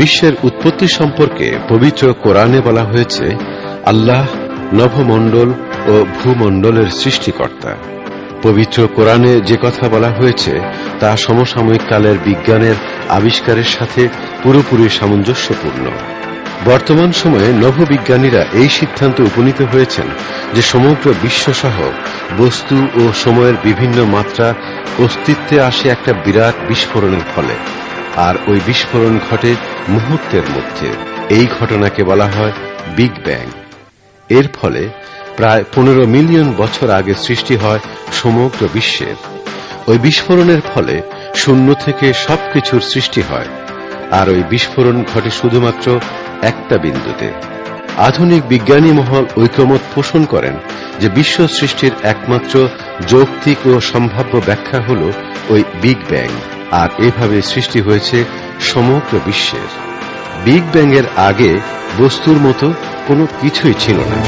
বিশ্বের উৎপত্তি সম্পর্কে পবিত্র কোরআনে বলা হয়েছে, আল্লাহ নভমণ্ডল ও ভূমণ্ডলের সৃষ্টিকর্তা। পবিত্র কোরআনে যে কথা বলা হয়েছে তা সমসাময়িক কালের বিজ্ঞানের আবিষ্কারের সাথে পুরোপুরি সামঞ্জস্যপূর্ণ। বর্তমান সময়ে নভোবিজ্ঞানীরা এই সিদ্ধান্তে উপনীত হয়েছেন যে সমগ্র বিশ্বসহ বস্তু ও সময়ের বিভিন্ন মাত্রা অস্তিত্বে আসে একটা বিরাট বিস্ফোরণের ফলে, আর ওই বিস্ফোরণ ঘটে মুহূর্তের মধ্যে। এই ঘটনাকে বলা হয় বিগ ব্যাং। এর ফলে প্রায় 15 মিলিয়ন বছর আগে সৃষ্টি হয় সমগ্র বিশ্বের। ওই বিস্ফোরণের ফলে শূন্য থেকে সবকিছুর সৃষ্টি হয়, আর ওই বিস্ফোরণ ঘটে শুধুমাত্র একটা বিন্দুতে। আধুনিক বিজ্ঞানী মহল ঐকমত পোষণ করেন যে বিশ্ব সৃষ্টির একমাত্র যৌক্তিক ও সম্ভাব্য ব্যাখ্যা হল ওই বিগ ব্যাং, আর এভাবে সৃষ্টি হয়েছে সমগ্র বিশ্বের। বিগ ব্যাং এর আগে বস্তুর মতো কোনো কিছুই ছিল না।